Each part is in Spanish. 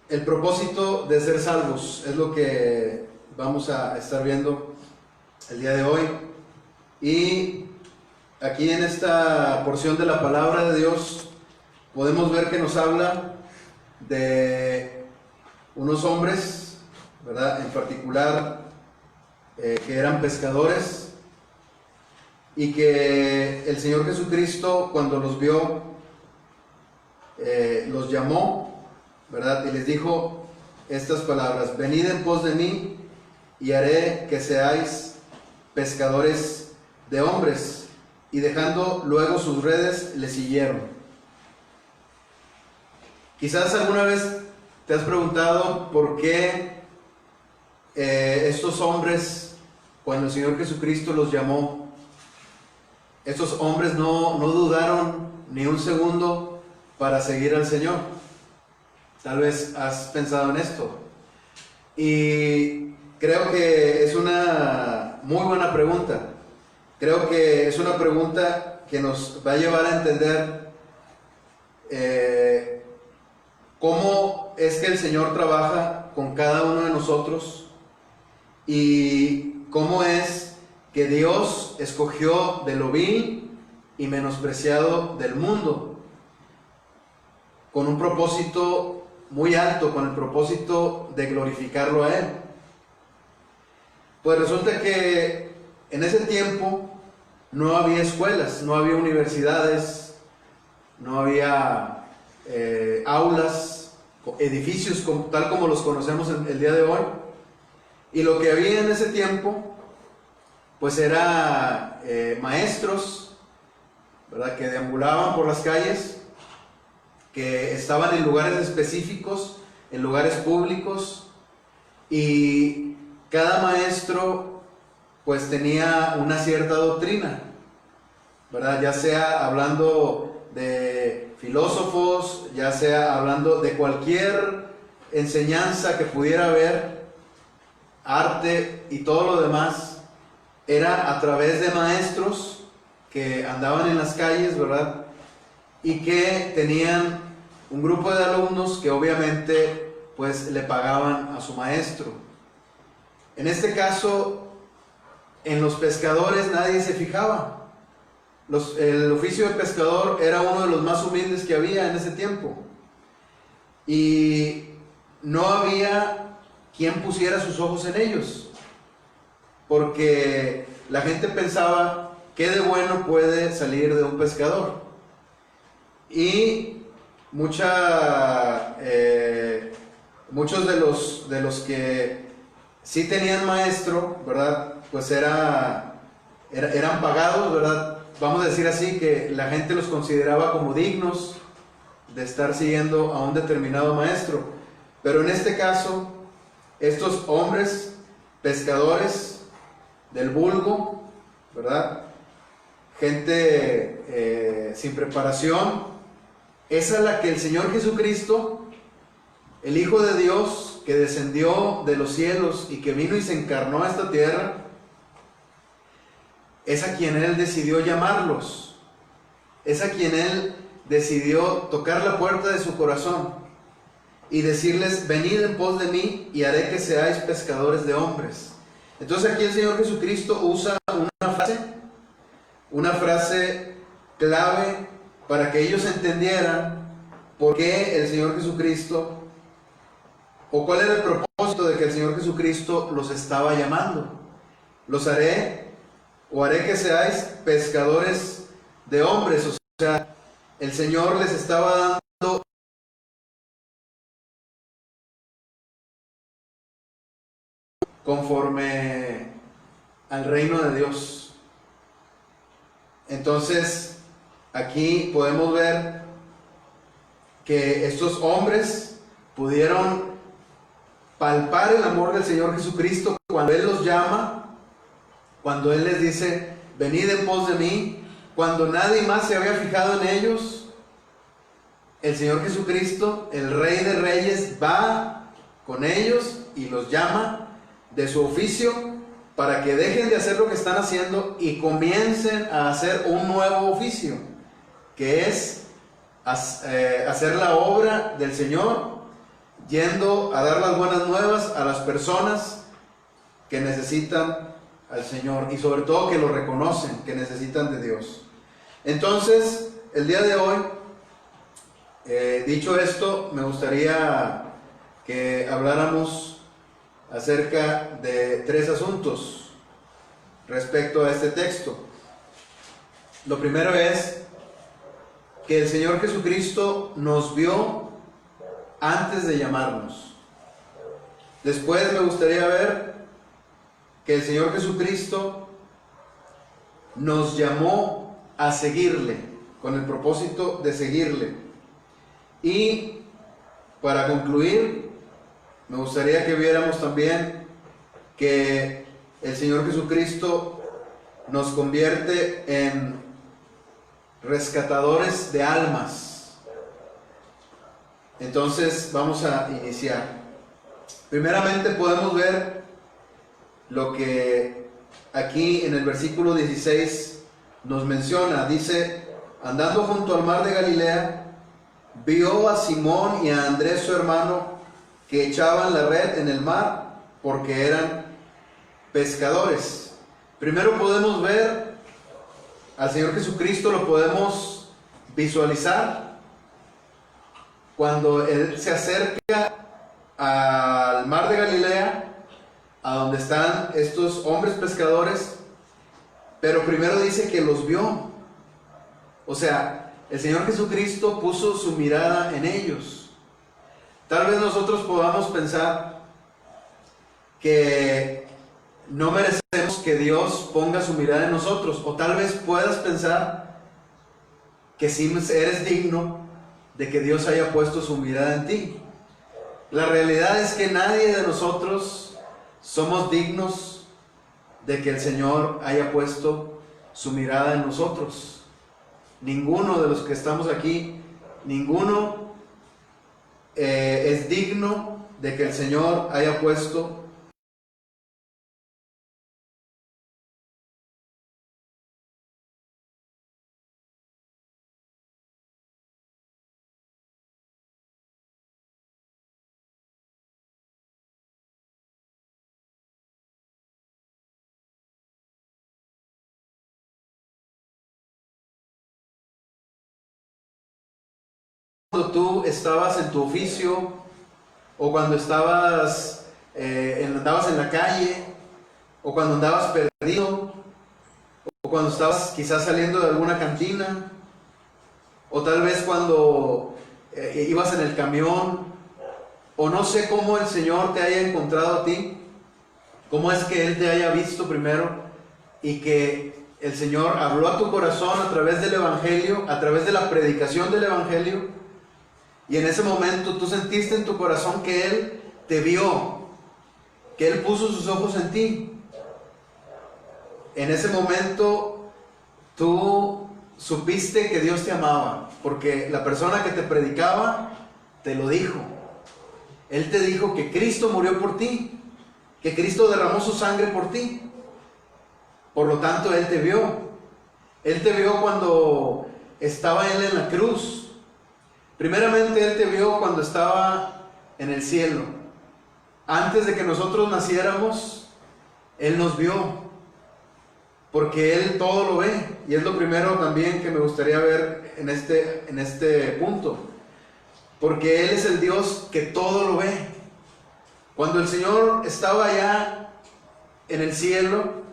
El propósito de ser salvos es lo que vamos a estar viendo el día de hoy. Y aquí en esta porción de la palabra de Dios podemos ver que nos habla de unos hombres, ¿verdad? En particular, que eran pescadores, y que el Señor Jesucristo, cuando los vio, los llamó, ¿verdad? Y les dijo estas palabras: venid en pos de mí y haré que seáis pescadores de hombres. Y dejando luego sus redes, le siguieron. Quizás alguna vez te has preguntado por qué estos hombres, cuando el Señor Jesucristo los llamó, estos hombres no dudaron ni un segundo para seguir al Señor. Tal vez has pensado en esto. Y creo que es una muy buena pregunta. Creo que es una pregunta que nos va a llevar a entender cómo es que el Señor trabaja con cada uno de nosotros y cómo es que Dios escogió de lo vil y menospreciado del mundo con un propósito muy alto, con el propósito de glorificarlo a Él. Pues resulta que en ese tiempo no había escuelas, no había universidades, no había aulas, edificios tal como los conocemos el día de hoy. Y lo que había en ese tiempo, pues era maestros, ¿verdad?, que deambulaban por las calles, que estaban en lugares específicos, en lugares públicos, y cada maestro pues tenía una cierta doctrina, ¿verdad? Ya sea hablando de filósofos, ya sea hablando de cualquier enseñanza que pudiera haber, arte y todo lo demás, era a través de maestros que andaban en las calles, ¿verdad? Y que tenían un grupo de alumnos que obviamente pues le pagaban a su maestro. En este caso, en los pescadores nadie se fijaba. El oficio de pescador era uno de los más humildes que había en ese tiempo. Y no había quien pusiera sus ojos en ellos, porque la gente pensaba: ¿qué de bueno puede salir de un pescador? Y muchos de los que sí tenían maestro, ¿verdad?, pues eran pagados, ¿verdad? Vamos a decir así, que la gente los consideraba como dignos de estar siguiendo a un determinado maestro. Pero en este caso, estos hombres pescadores del vulgo, ¿verdad?, gente sin preparación, es a la que el Señor Jesucristo, el Hijo de Dios, que descendió de los cielos y que vino y se encarnó a esta tierra, es a quien Él decidió llamarlos, es a quien Él decidió tocar la puerta de su corazón y decirles: venid en pos de mí y haré que seáis pescadores de hombres. Entonces aquí el Señor Jesucristo usa una frase clave para que ellos entendieran por qué el Señor Jesucristo, o cuál era el propósito de que el Señor Jesucristo los estaba llamando. Los haré que seáis pescadores de hombres. O sea, el Señor les estaba dando conforme al reino de Dios. Entonces, aquí podemos ver que estos hombres pudieron palpar el amor del Señor Jesucristo cuando Él los llama, cuando Él les dice: venid en pos de mí, cuando nadie más se había fijado en ellos. El Señor Jesucristo, el Rey de Reyes, va con ellos y los llama de su oficio para que dejen de hacer lo que están haciendo y comiencen a hacer un nuevo oficio, que es hacer la obra del Señor yendo a dar las buenas nuevas a las personas que necesitan al Señor y sobre todo que lo reconocen, que necesitan de Dios. Entonces, el día de hoy, dicho esto, me gustaría que habláramos acerca de 3 asuntos respecto a este texto. Lo primero es que el Señor Jesucristo nos vio antes de llamarnos. Después me gustaría ver que el Señor Jesucristo nos llamó a seguirle, con el propósito de seguirle. Y para concluir, me gustaría que viéramos también que el Señor Jesucristo nos convierte en rescatadores de almas. Entonces vamos a iniciar. Primeramente podemos ver lo que aquí en el versículo 16 nos menciona. Dice: andando junto al mar de Galilea, vio a Simón y a Andrés su hermano que echaban la red en el mar porque eran pescadores. Primero podemos ver al Señor Jesucristo, lo podemos visualizar cuando Él se acerca al mar de Galilea, a donde están estos hombres pescadores, pero primero dice que los vio. O sea, el Señor Jesucristo puso su mirada en ellos. Tal vez nosotros podamos pensar que no merecemos que Dios ponga su mirada en nosotros, o tal vez puedas pensar que sí eres digno de que Dios haya puesto su mirada en ti. La realidad es que nadie de nosotros somos dignos de que el Señor haya puesto su mirada en nosotros. Ninguno de los que estamos aquí, ninguno es digno de que el Señor haya puesto cuando tú estabas en tu oficio, o cuando estabas andabas en la calle, o cuando andabas perdido, o cuando estabas quizás saliendo de alguna cantina, o tal vez cuando ibas en el camión, o no sé cómo el Señor te haya encontrado a ti, cómo es que Él te haya visto primero y que el Señor habló a tu corazón a través del Evangelio, a través de la predicación del Evangelio. Y en ese momento tú sentiste en tu corazón que Él te vio, que Él puso sus ojos en ti. En ese momento tú supiste que Dios te amaba, porque la persona que te predicaba te lo dijo. Él te dijo que Cristo murió por ti, que Cristo derramó su sangre por ti. Por lo tanto, Él te vio. Él te vio cuando estaba Él en la cruz. Primeramente, Él te vio cuando estaba en el cielo. Antes de que nosotros naciéramos, Él nos vio. Porque Él todo lo ve. Y es lo primero también que me gustaría ver en este punto. Porque Él es el Dios que todo lo ve. Cuando el Señor estaba allá en el cielo,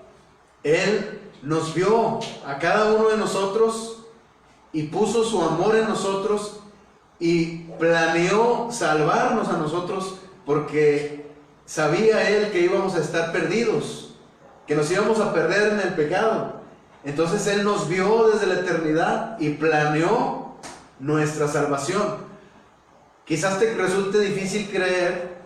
Él nos vio a cada uno de nosotros y puso su amor en nosotros y planeó salvarnos a nosotros porque sabía Él que íbamos a estar perdidos, que nos íbamos a perder en el pecado. Entonces Él nos vio desde la eternidad y planeó nuestra salvación. Quizás te resulte difícil creer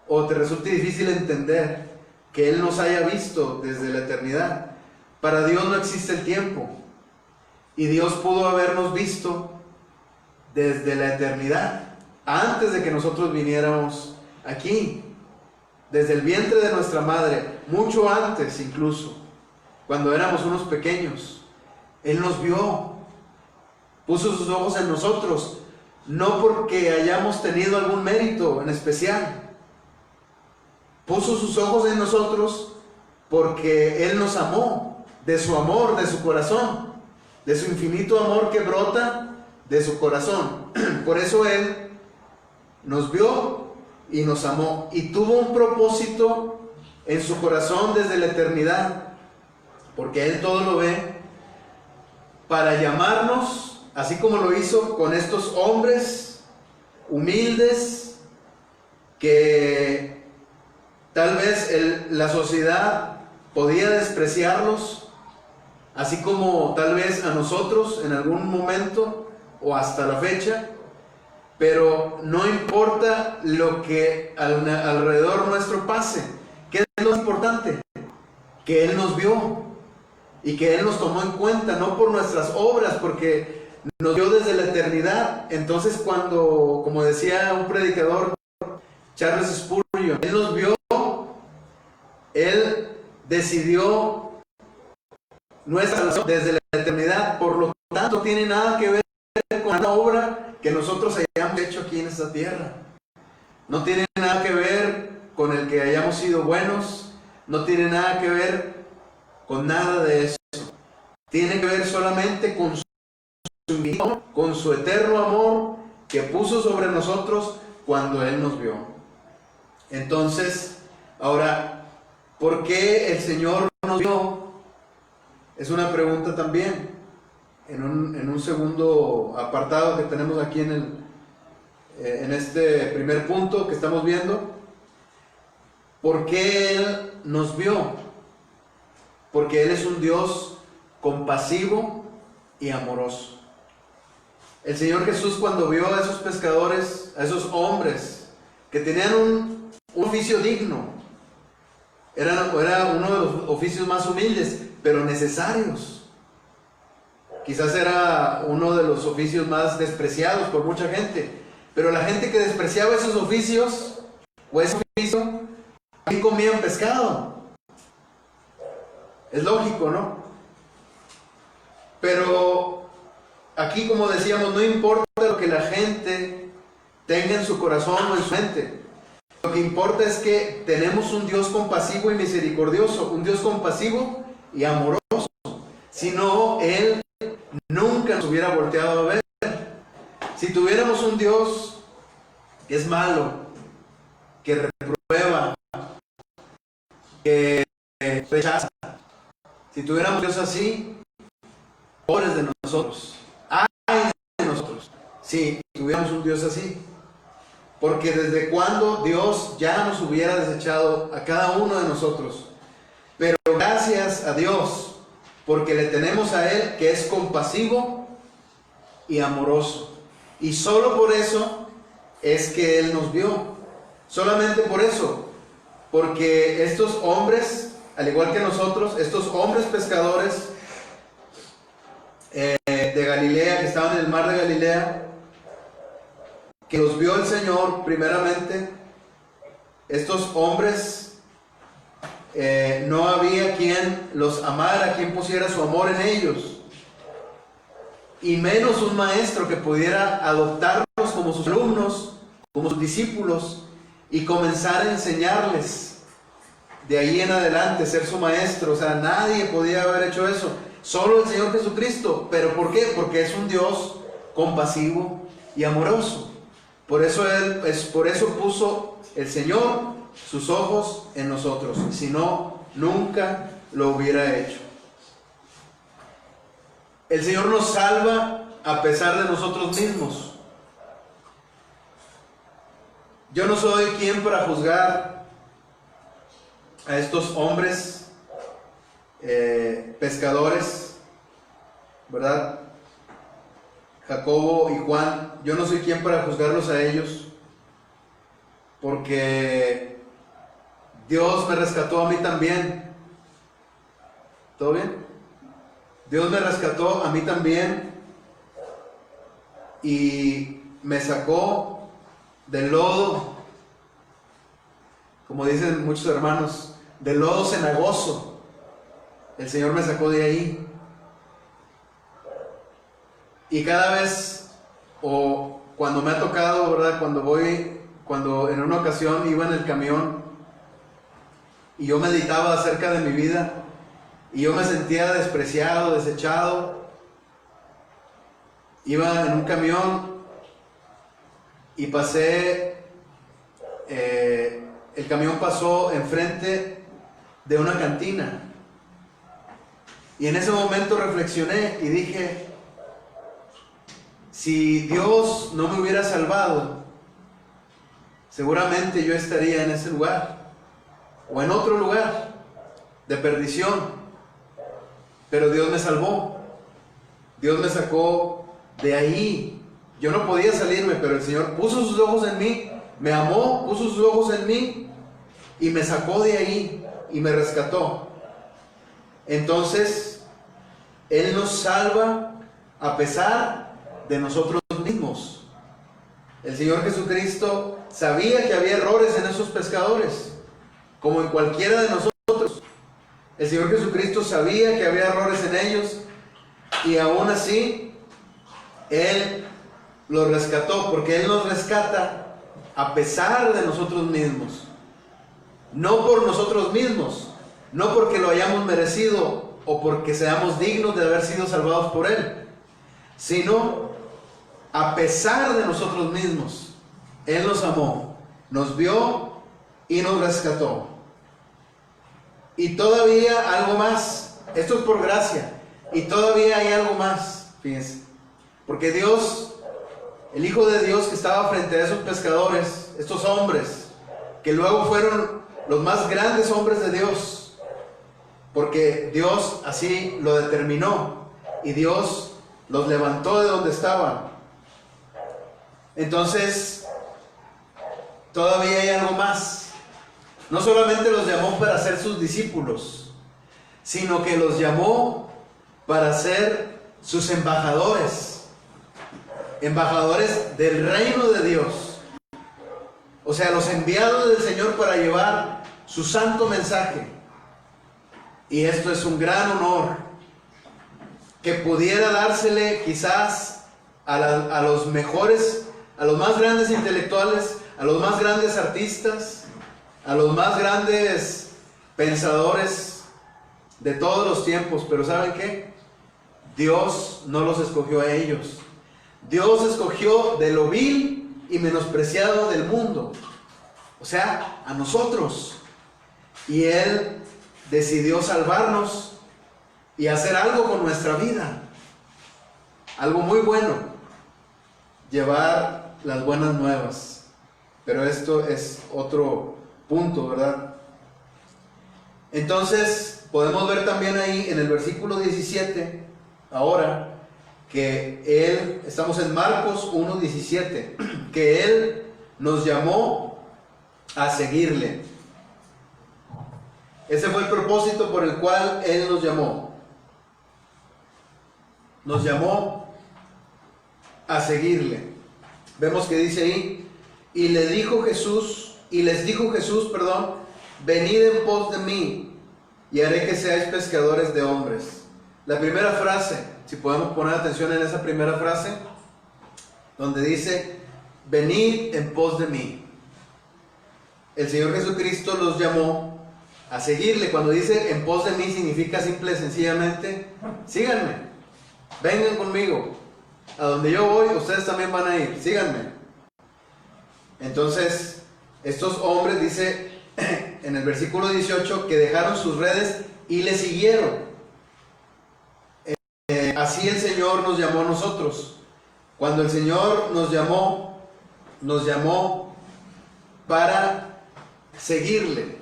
o te resulte difícil entender que Él nos haya visto desde la eternidad. Para Dios no existe el tiempo y Dios pudo habernos visto desde la eternidad, antes de que nosotros viniéramos aquí, desde el vientre de nuestra madre, mucho antes incluso, cuando éramos unos pequeños. Él nos vio, puso sus ojos en nosotros, no porque hayamos tenido algún mérito en especial. Puso sus ojos en nosotros porque Él nos amó, de su amor, de su corazón, de su infinito amor que brota de su corazón. Por eso Él nos vio y nos amó y tuvo un propósito en su corazón desde la eternidad, porque Él todo lo ve, para llamarnos, así como lo hizo con estos hombres humildes que tal vez la sociedad podía despreciarlos, así como tal vez a nosotros en algún momento o hasta la fecha. Pero no importa lo que alrededor nuestro pase. ¿Qué es lo importante? Que Él nos vio y que Él nos tomó en cuenta, no por nuestras obras, porque nos vio desde la eternidad. Entonces cuando, como decía un predicador, Charles Spurgeon, Él nos vio, Él decidió nuestra salvación desde la eternidad, por lo tanto no tiene nada que ver con la obra que nosotros hayamos hecho aquí en esta tierra. No tiene nada que ver con el que hayamos sido buenos, no tiene nada que ver con nada de eso. Tiene que ver solamente con su eterno amor que puso sobre nosotros cuando Él nos vio. Entonces, ahora, ¿por qué el Señor nos vio? Es una pregunta también. En un segundo apartado que tenemos aquí en este primer punto que estamos viendo. ¿Por qué Él nos vio? Porque Él es un Dios compasivo y amoroso. El Señor Jesús, cuando vio a esos pescadores, a esos hombres que tenían un oficio digno, era uno de los oficios más humildes, pero necesarios. Quizás era uno de los oficios más despreciados por mucha gente, pero la gente que despreciaba esos oficios o ese oficio, también comían pescado. Es lógico, ¿no? Pero aquí, como decíamos, no importa lo que la gente tenga en su corazón o en su mente. Lo que importa es que tenemos un Dios compasivo y misericordioso, un Dios compasivo y amoroso. Si no, Él nunca nos hubiera volteado a ver. Si tuviéramos un Dios que es malo, que reprueba, que rechaza, si tuviéramos un Dios así, pobres de nosotros, ay de nosotros, si tuviéramos un Dios así. Porque desde cuándo Dios ya nos hubiera desechado a cada uno de nosotros. Pero gracias a Dios, porque le tenemos a Él que es compasivo y amoroso. Y solo por eso es que Él nos vio. Solamente por eso. Porque estos hombres, al igual que nosotros, estos hombres pescadores de Galilea, que estaban en el mar de Galilea, que los vio el Señor primeramente, estos hombres, no había quien los amara, quien pusiera su amor en ellos, y menos un maestro que pudiera adoptarlos como sus alumnos, como sus discípulos, y comenzar a enseñarles de ahí en adelante, ser su maestro. O sea, nadie podía haber hecho eso, solo el Señor Jesucristo. ¿Pero por qué? Porque es un Dios compasivo y amoroso. Por eso puso el Señor sus ojos en nosotros. Si no, nunca lo hubiera hecho. El Señor nos salva a pesar de nosotros mismos. Yo no soy quien para juzgar a estos hombres pescadores, ¿verdad? Jacobo y Juan, yo no soy quien para juzgarlos a ellos, porque Dios me rescató a mí también. ¿Todo bien? Dios me rescató a mí también y me sacó del lodo, como dicen muchos hermanos, del lodo cenagoso. El Señor me sacó de ahí. Y cada vez, o cuando me ha tocado, ¿verdad? Cuando en una ocasión iba en el camión y yo meditaba acerca de mi vida y yo me sentía despreciado, desechado. Iba en un camión y el camión pasó enfrente de una cantina. Y en ese momento reflexioné y dije, si Dios no me hubiera salvado, seguramente yo estaría en ese lugar o en otro lugar de perdición. Pero Dios me salvó. Dios me sacó de ahí. Yo no podía salirme, pero el Señor puso sus ojos en mí, me amó, puso sus ojos en mí y me sacó de ahí y me rescató. Entonces, Él nos salva a pesar de nosotros mismos. El Señor Jesucristo sabía que había errores en esos pescadores, como en cualquiera de nosotros. El Señor Jesucristo sabía que había errores en ellos y aún así Él los rescató, porque Él nos rescata a pesar de nosotros mismos. No por nosotros mismos, no porque lo hayamos merecido o porque seamos dignos de haber sido salvados por Él, sino a pesar de nosotros mismos. Él nos amó, nos vio y nos rescató. Y todavía algo más, esto es por gracia, y todavía hay algo más, fíjense, porque Dios, el Hijo de Dios que estaba frente a esos pescadores, estos hombres, que luego fueron los más grandes hombres de Dios, porque Dios así lo determinó, y Dios los levantó de donde estaban. Entonces, todavía hay algo más. No solamente los llamó para ser sus discípulos, sino que los llamó para ser sus embajadores, embajadores del reino de Dios. O sea, los enviados del Señor para llevar su santo mensaje. Y esto es un gran honor que pudiera dársele quizás a los mejores, a los más grandes intelectuales, a los más grandes artistas, a los más grandes pensadores de todos los tiempos. Pero ¿saben qué? Dios no los escogió a ellos. Dios escogió de lo vil y menospreciado del mundo, o sea, a nosotros. Y Él decidió salvarnos y hacer algo con nuestra vida, algo muy bueno, llevar las buenas nuevas. Pero esto es otro punto, ¿verdad? Entonces podemos ver también ahí en el versículo 17, ahora, que estamos en Marcos 1:17, que Él nos llamó a seguirle. Ese fue el propósito por el cual Él nos llamó. Nos llamó a seguirle. Vemos que dice ahí, y les dijo Jesús, venid en pos de mí, y haré que seáis pescadores de hombres. La primera frase, si podemos poner atención en esa primera frase, donde dice, venid en pos de mí. El Señor Jesucristo los llamó a seguirle. Cuando dice en pos de mí, significa simple y sencillamente, síganme, vengan conmigo, a donde yo voy, ustedes también van a ir, síganme. Entonces, estos hombres, dice en el versículo 18, que dejaron sus redes y le siguieron. Así el Señor nos llamó a nosotros. Cuando el Señor nos llamó para seguirle.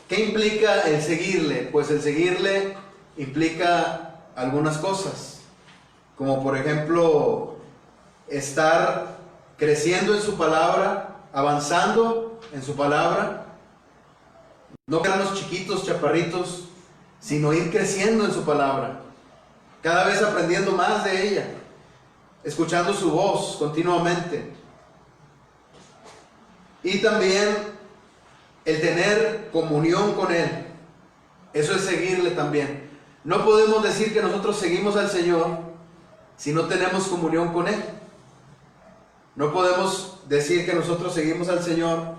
¿Qué implica el seguirle? Pues el seguirle implica algunas cosas, como por ejemplo, estar creciendo en su palabra, avanzando en su palabra, no quedarnos chiquitos, chaparritos, sino ir creciendo en su palabra, cada vez aprendiendo más de ella, escuchando su voz continuamente. Y también el tener comunión con Él, eso es seguirle también. No podemos decir que nosotros seguimos al Señor si no tenemos comunión con Él. No podemos decir que nosotros seguimos al Señor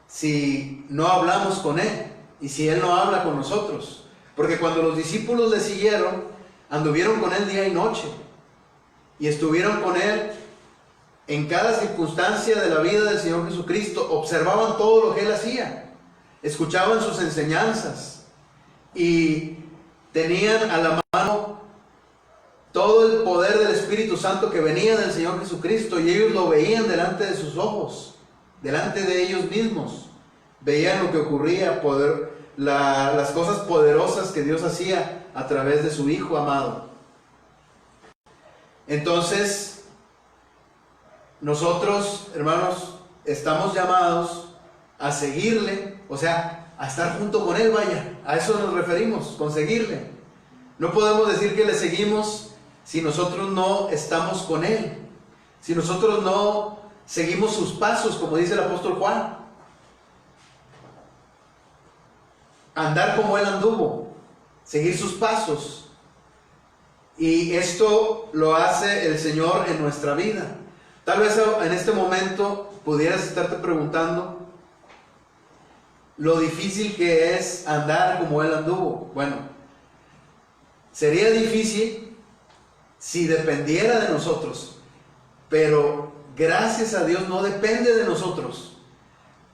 si no hablamos con Él y si Él no habla con nosotros. Porque cuando los discípulos le siguieron, anduvieron con Él día y noche y estuvieron con Él en cada circunstancia de la vida del Señor Jesucristo. Observaban todo lo que Él hacía, escuchaban sus enseñanzas y tenían a la mano todo el poder del Espíritu Santo que venía del Señor Jesucristo, y ellos lo veían delante de sus ojos, delante de ellos mismos. Veían lo que ocurría, las cosas poderosas que Dios hacía a través de su Hijo amado. Entonces, nosotros, hermanos, estamos llamados a seguirle, o sea, a estar junto con Él, vaya, a eso nos referimos, con seguirle. No podemos decir que le seguimos si nosotros no estamos con Él, si nosotros no seguimos sus pasos, como dice el apóstol Juan. Andar como Él anduvo, seguir sus pasos. Y esto lo hace el Señor en nuestra vida. Tal vez en este momento pudieras estarte preguntando lo difícil que es andar como Él anduvo. Bueno, sería difícil si dependiera de nosotros, pero gracias a Dios no depende de nosotros.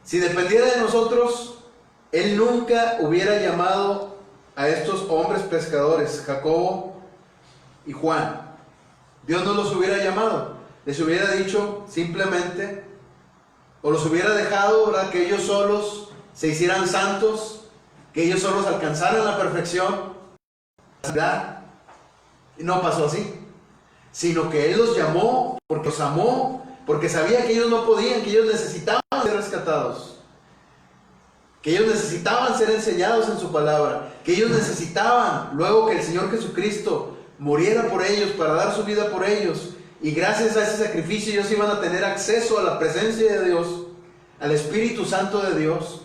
Si dependiera de nosotros, Él nunca hubiera llamado a estos hombres pescadores, Jacobo y Juan. Dios no los hubiera llamado, les hubiera dicho simplemente, o los hubiera dejado, ¿verdad?, que ellos solos se hicieran santos, que ellos solos alcanzaran la perfección. Y no pasó así, sino que Él los llamó porque los amó, porque sabía que ellos no podían, que ellos necesitaban ser rescatados, que ellos necesitaban ser enseñados en su palabra, que ellos necesitaban luego que el Señor Jesucristo muriera por ellos, para dar su vida por ellos, y gracias a ese sacrificio ellos iban a tener acceso a la presencia de Dios, al Espíritu Santo de Dios.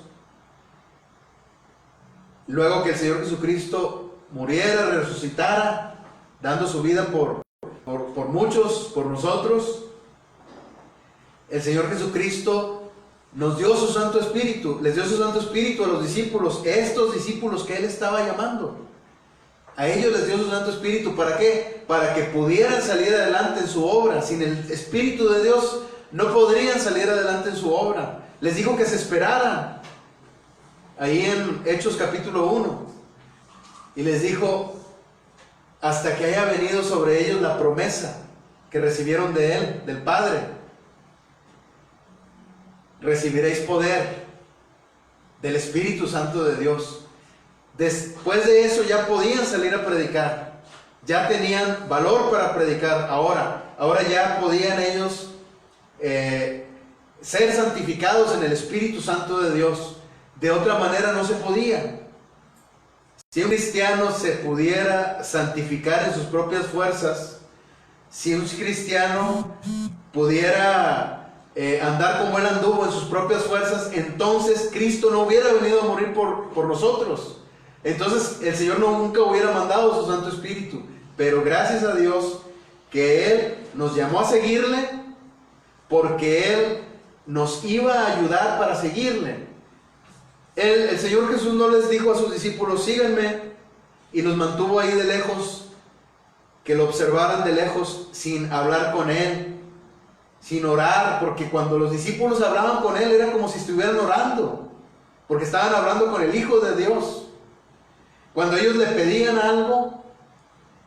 Luego que el Señor Jesucristo muriera, resucitara, dando su vida por muchos, por nosotros, el Señor Jesucristo nos dio su Santo Espíritu, les dio su Santo Espíritu a los discípulos, estos discípulos que Él estaba llamando. A ellos les dio su Santo Espíritu, ¿para qué? Para que pudieran salir adelante en su obra. Sin el Espíritu de Dios no podrían salir adelante en su obra. Les dijo que se esperaran, ahí en Hechos capítulo 1, y les dijo, hasta que haya venido sobre ellos la promesa que recibieron de Él, del Padre. Recibiréis poder del Espíritu Santo de Dios. Después de eso ya podían salir a predicar, ya tenían valor para predicar. Ahora ya podían ellos ser santificados en el Espíritu Santo de Dios. De otra manera no se podía. Si un cristiano se pudiera santificar en sus propias fuerzas, si un cristiano pudiera andar como Él anduvo en sus propias fuerzas, entonces Cristo no hubiera venido a morir por nosotros. Entonces el Señor nunca hubiera mandado su Santo Espíritu. Pero gracias a Dios que Él nos llamó a seguirle, porque Él nos iba a ayudar para seguirle. El Señor Jesús no les dijo a sus discípulos, síganme, y los mantuvo ahí de lejos, que lo observaran de lejos, sin hablar con Él, sin orar, porque cuando los discípulos hablaban con Él era como si estuvieran orando, porque estaban hablando con el Hijo de Dios. Cuando ellos le pedían algo,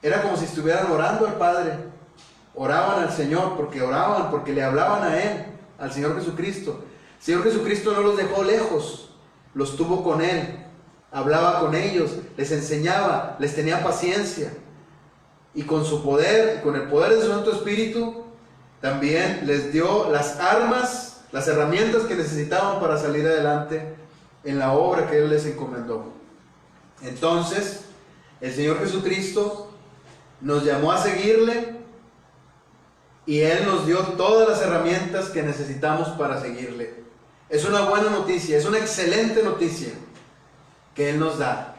era como si estuvieran orando al Padre. Oraban al Señor, porque le hablaban a Él, al Señor Jesucristo. El Señor Jesucristo no los dejó lejos, los tuvo con Él, hablaba con ellos, les enseñaba, les tenía paciencia. Y con su poder, con el poder de su Santo Espíritu, también les dio las armas, las herramientas que necesitaban para salir adelante en la obra que Él les encomendó. Entonces, el Señor Jesucristo nos llamó a seguirle, y Él nos dio todas las herramientas que necesitamos para seguirle. Es una buena noticia, es una excelente noticia que Él nos da.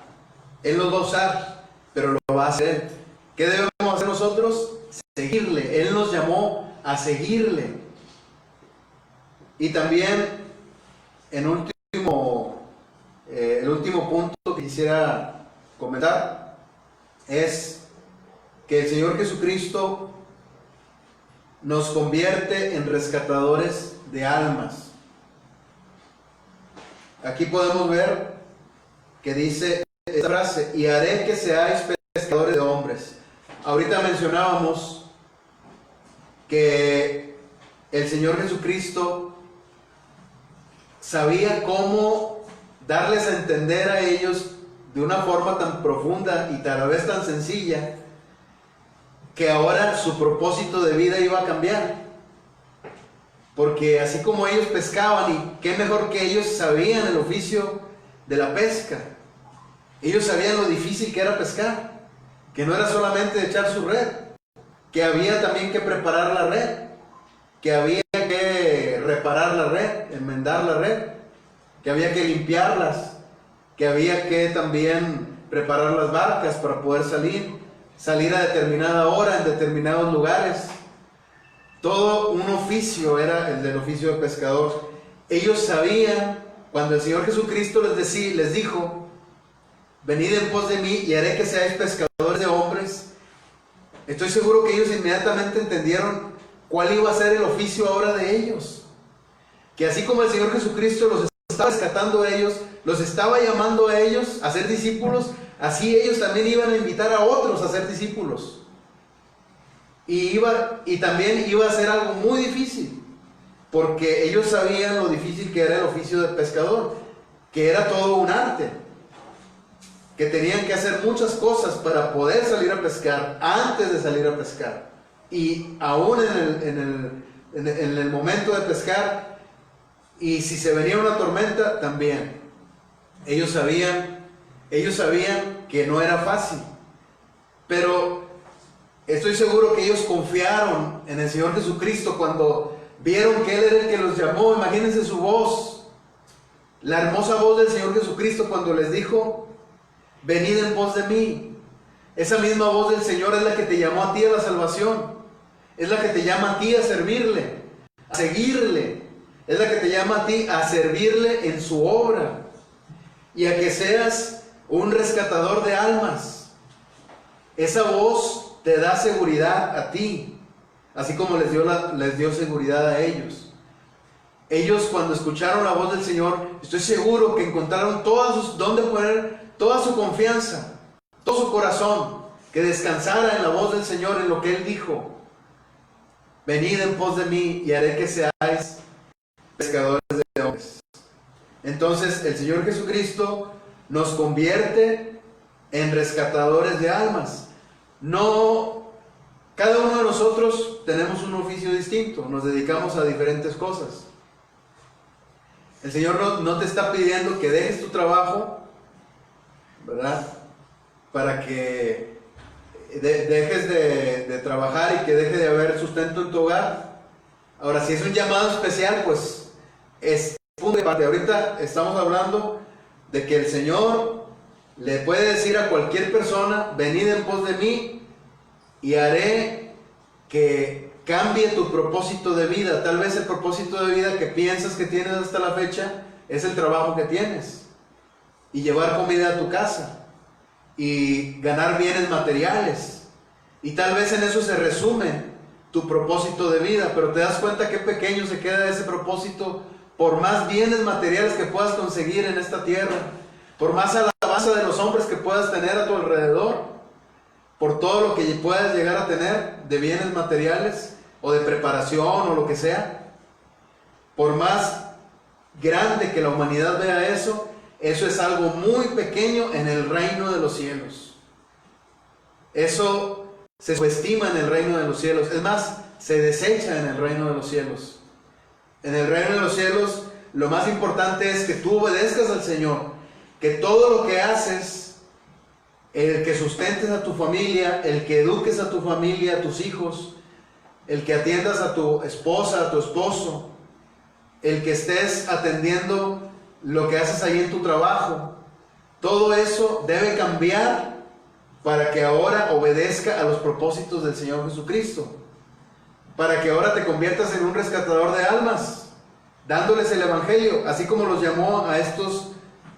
Él nos va a usar, pero lo va a hacer. ¿Qué debemos hacer nosotros? seguirle. Él nos llamó a seguirle. Y también, el último punto que quisiera comentar es que el Señor Jesucristo nos convierte en rescatadores de almas. Aquí podemos ver que dice esta frase: y haré que seáis pescadores de hombres. Ahorita mencionábamos que el Señor Jesucristo sabía cómo darles a entender a ellos de una forma tan profunda y tal vez tan sencilla, que ahora su propósito de vida iba a cambiar. Porque así como ellos pescaban, y qué mejor que ellos sabían el oficio de la pesca, ellos sabían lo difícil que era pescar, que no era solamente echar su red, que había también que preparar la red, que había que reparar la red, enmendar la red, que había que limpiarlas, que había que también preparar las barcas para poder salir a determinada hora en determinados lugares. Todo un oficio era el del oficio de pescador. Ellos sabían, cuando el Señor Jesucristo les dijo: venid en pos de mí y haré que seáis pescadores de hombres, estoy seguro que ellos inmediatamente entendieron cuál iba a ser el oficio ahora de ellos. Que así como el Señor Jesucristo los estaba rescatando a ellos, los estaba llamando a ellos a ser discípulos, así ellos también iban a invitar a otros a ser discípulos. Y también iba a ser algo muy difícil, porque ellos sabían lo difícil que era el oficio de pescador, que era todo un arte, que tenían que hacer muchas cosas para poder salir a pescar, antes de salir a pescar, y aún en el momento de pescar, y si se venía una tormenta también. Ellos sabían que no era fácil, pero estoy seguro que ellos confiaron en el Señor Jesucristo cuando vieron que Él era el que los llamó. Imagínense su voz, la hermosa voz del Señor Jesucristo cuando les dijo: venid en pos de mí. Esa misma voz del Señor es la que te llamó a ti a la salvación, es la que te llama a ti a servirle, a seguirle, es la que te llama a ti a servirle en su obra y a que seas un rescatador de almas. Esa voz te da seguridad a ti, así como les dio seguridad a ellos. Ellos, cuando escucharon la voz del Señor, estoy seguro que encontraron donde poner toda su confianza, todo su corazón, que descansara en la voz del Señor, en lo que Él dijo: venid en pos de mí y haré que seáis pescadores de hombres. Entonces el Señor Jesucristo nos convierte en rescatadores de almas. No, cada uno de nosotros tenemos un oficio distinto, nos dedicamos a diferentes cosas. El Señor no te está pidiendo que dejes tu trabajo, ¿verdad?, para que dejes de trabajar y que deje de haber sustento en tu hogar. Ahora, si es un llamado especial, pues es punto de parte. Ahorita estamos hablando de que el Señor le puede decir a cualquier persona: venid en pos de mí y haré que cambie tu propósito de vida. Tal vez el propósito de vida que piensas que tienes hasta la fecha es el trabajo que tienes, y llevar comida a tu casa, y ganar bienes materiales, y tal vez en eso se resume tu propósito de vida. Pero te das cuenta qué pequeño se queda ese propósito, por más bienes materiales que puedas conseguir en esta tierra, por más alabanza de los hombres que puedas tener a tu alrededor, por todo lo que puedas llegar a tener de bienes materiales o de preparación o lo que sea. Por más grande que la humanidad vea eso, eso es algo muy pequeño en el reino de los cielos. Eso se subestima en el reino de los cielos. Es más, se desecha en el reino de los cielos. En el reino de los cielos, lo más importante es que tú obedezcas al Señor, que todo lo que haces, el que sustentes a tu familia, el que eduques a tu familia, a tus hijos, el que atiendas a tu esposa, a tu esposo, el que estés atendiendo lo que haces ahí en tu trabajo, todo eso debe cambiar para que ahora obedezca a los propósitos del Señor Jesucristo, para que ahora te conviertas en un rescatador de almas, dándoles el Evangelio, así como los llamó a estos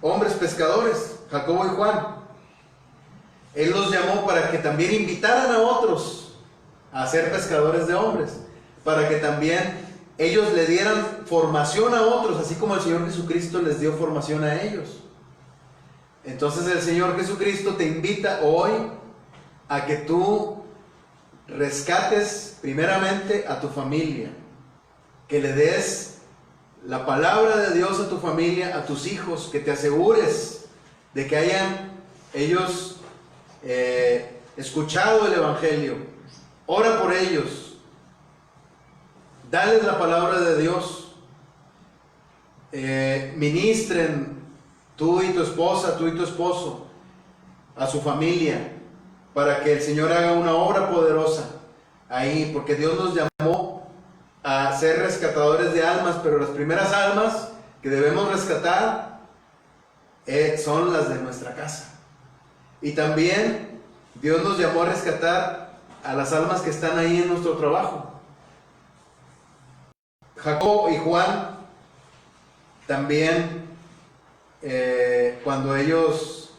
hombres pescadores, Jacobo y Juan. Él los llamó para que también invitaran a otros a ser pescadores de hombres, para que también ellos le dieran formación a otros, así como el Señor Jesucristo les dio formación a ellos. Entonces el Señor Jesucristo te invita hoy a que tú rescates primeramente a tu familia, que le des la palabra de Dios a tu familia, a tus hijos, que te asegures de que hayan ellos escuchado el Evangelio. Ora por ellos, dales la palabra de Dios, ministren tú y tu esposa, tú y tu esposo a su familia, para que el Señor haga una obra poderosa ahí, porque Dios nos llamó a ser rescatadores de almas, pero las primeras almas que debemos rescatar son las de nuestra casa. Y también Dios nos llamó a rescatar a las almas que están ahí en nuestro trabajo. Jacob y Juan también, cuando ellos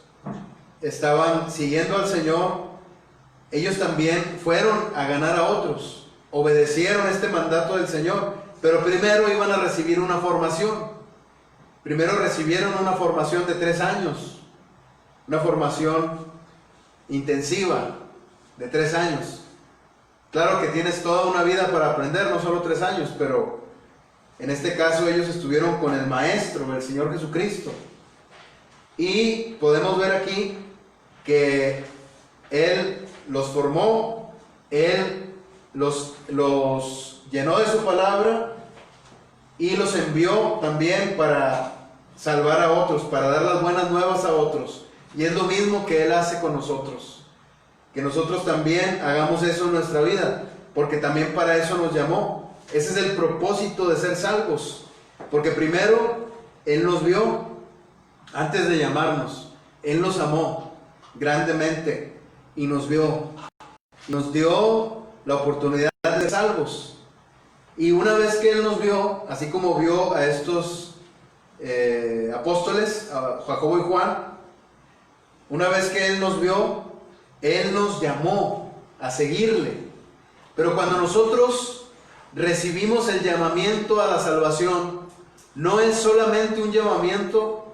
estaban siguiendo al Señor, ellos también fueron a ganar a otros, obedecieron este mandato del Señor, pero primero iban a recibir una formación. Primero recibieron una formación de 3 años, una formación intensiva de 3 años. Claro que tienes toda una vida para aprender, no solo 3 años, pero en este caso ellos estuvieron con el Maestro, el Señor Jesucristo. Y podemos ver aquí que Él los formó, Él los llenó de su palabra y los envió también para salvar a otros, para dar las buenas nuevas a otros. Y es lo mismo que Él hace con nosotros, que nosotros también hagamos eso en nuestra vida, porque también para eso nos llamó. Ese es el propósito de ser salvos, porque primero Él nos vio antes de llamarnos, Él nos amó grandemente y nos vio, nos dio la oportunidad de ser salvos. Y una vez que Él nos vio, así como vio a estos apóstoles, a Jacobo y Juan, una vez que Él nos vio, Él nos llamó a seguirle. Pero cuando nosotros recibimos el llamamiento a la salvación, no es solamente un llamamiento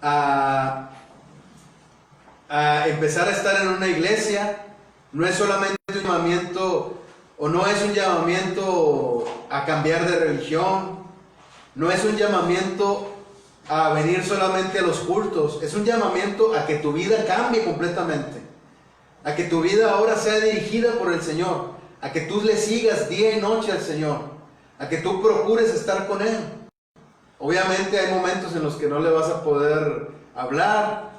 a empezar a estar en una iglesia, no es solamente un llamamiento, o no es un llamamiento a cambiar de religión, no es un llamamiento a venir solamente a los cultos, es un llamamiento a que tu vida cambie completamente, a que tu vida ahora sea dirigida por el Señor, a que tú le sigas día y noche al Señor, a que tú procures estar con Él. Obviamente hay momentos en los que no le vas a poder hablar,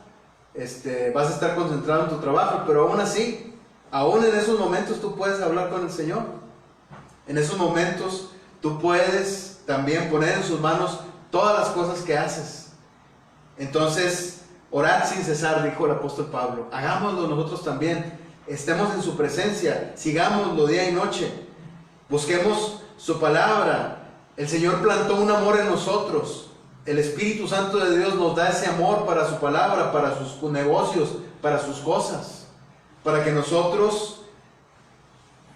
vas a estar concentrado en tu trabajo, pero aún así, aún en esos momentos tú puedes hablar con el Señor. En esos momentos tú puedes también poner en sus manos todas las cosas que haces. Entonces, orad sin cesar, dijo el apóstol Pablo. Hagámoslo nosotros también. Estemos en su presencia, sigámoslo día y noche. Busquemos su palabra. El Señor plantó un amor en nosotros. El Espíritu Santo de Dios nos da ese amor para su palabra, para sus negocios, para sus cosas, para que nosotros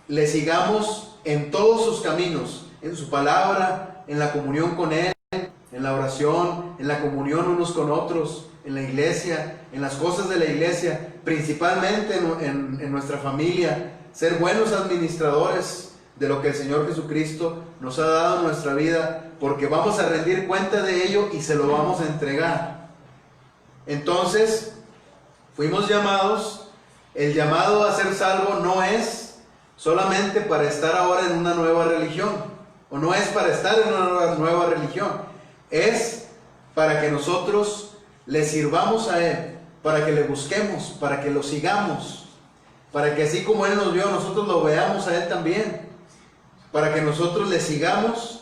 le sigamos en todos sus caminos, en su palabra, en la comunión con Él, en la oración, en la comunión unos con otros, en la iglesia, en las cosas de la iglesia, principalmente en nuestra familia, ser buenos administradores de lo que el Señor Jesucristo nos ha dado en nuestra vida, porque vamos a rendir cuenta de ello y se lo vamos a entregar. Entonces, fuimos llamados. El llamado a ser salvo no es solamente para estar ahora en una nueva religión, o no es para estar en una nueva religión, es para que nosotros le sirvamos a Él, para que le busquemos, para que lo sigamos, para que así como Él nos vio, nosotros lo veamos a Él también, para que nosotros le sigamos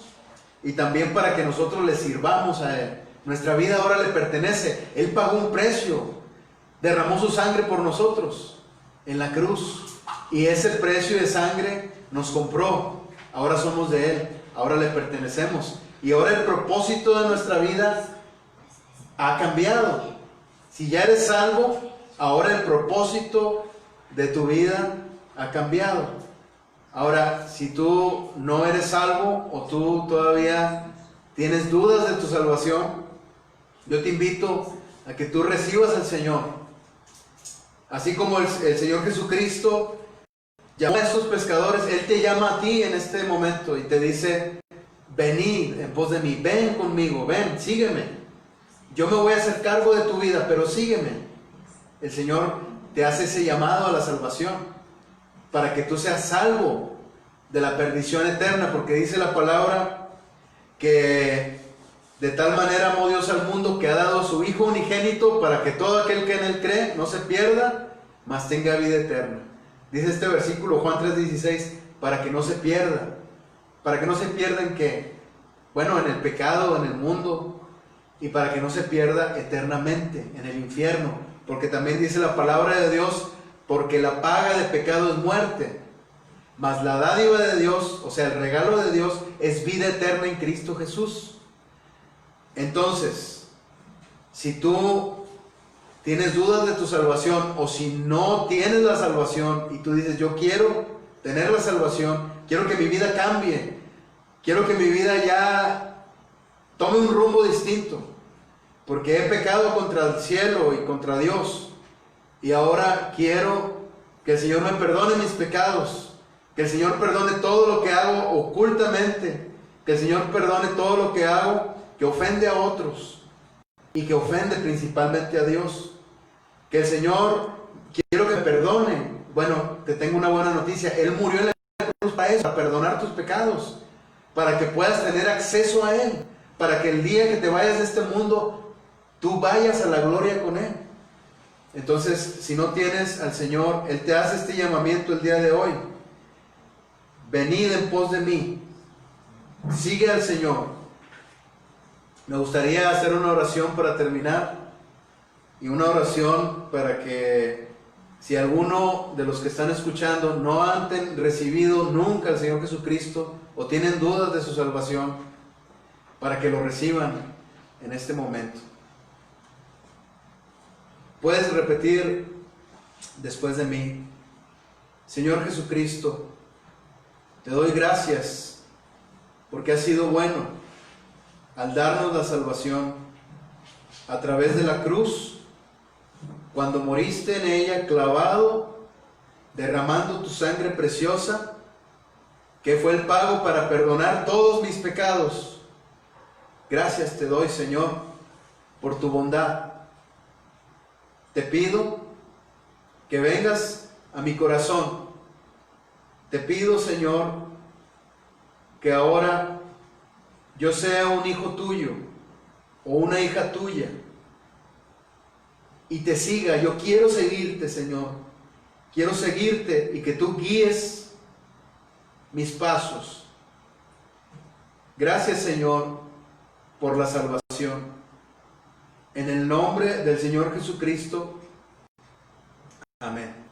y también para que nosotros le sirvamos a Él. Nuestra vida ahora le pertenece. Él pagó un precio, derramó su sangre por nosotros. en la cruz. Y ese precio de sangre nos compró. Ahora somos de Él, ahora le pertenecemos. Y ahora el propósito de nuestra vida ha cambiado. Si ya eres salvo, ahora el propósito de tu vida ha cambiado. Ahora, si tú no eres salvo o tú todavía tienes dudas de tu salvación, yo te invito a que tú recibas al Señor. Así como el Señor Jesucristo llamó a estos pescadores, Él te llama a ti en este momento y te dice: venid en pos de mí, ven conmigo, ven, sígueme. Yo me voy a hacer cargo de tu vida, pero sígueme. El Señor te hace ese llamado a la salvación para que tú seas salvo de la perdición eterna, porque dice la palabra que de tal manera amó Dios al mundo que ha dado a su Hijo unigénito para que todo aquel que en Él cree no se pierda, mas tenga vida eterna. Dice este versículo, Juan 3:16, para que no se pierda. ¿Para que no se pierda en qué? Bueno, en el pecado, en el mundo, y para que no se pierda eternamente en el infierno, porque también dice la palabra de Dios, porque la paga de pecado es muerte, mas la dádiva de Dios, o sea, el regalo de Dios, es vida eterna en Cristo Jesús. Entonces, si tú tienes dudas de tu salvación, o si no tienes la salvación y tú dices: yo quiero tener la salvación, quiero que mi vida cambie, quiero que mi vida ya tome un rumbo distinto, porque he pecado contra el cielo y contra Dios, y ahora quiero que el Señor me perdone mis pecados, que el Señor perdone todo lo que hago ocultamente, que el Señor perdone todo lo que hago que ofende a otros y que ofende principalmente a Dios. Que el Señor, quiero que me perdone. Bueno, te tengo una buena noticia: Él murió en la cruz para eso, para perdonar tus pecados, para que puedas tener acceso a Él, para que el día que te vayas de este mundo, tú vayas a la gloria con Él. Entonces, si no tienes al Señor, Él te hace este llamamiento el día de hoy: venid en pos de mí, sigue al Señor. Me gustaría hacer una oración para terminar, y una oración para que, si alguno de los que están escuchando no han recibido nunca al Señor Jesucristo o tienen dudas de su salvación, para que lo reciban en este momento. Puedes repetir después de mí: Señor Jesucristo, te doy gracias porque has sido bueno al darnos la salvación a través de la cruz, cuando moriste en ella clavado, derramando tu sangre preciosa, que fue el pago para perdonar todos mis pecados. Gracias te doy, Señor, por tu bondad. Te pido que vengas a mi corazón. Te pido, Señor, que ahora yo sea un hijo tuyo o una hija tuya y te siga. Yo quiero seguirte, Señor. Quiero seguirte y que tú guíes mis pasos. Gracias, Señor, por la salvación. En el nombre del Señor Jesucristo. Amén.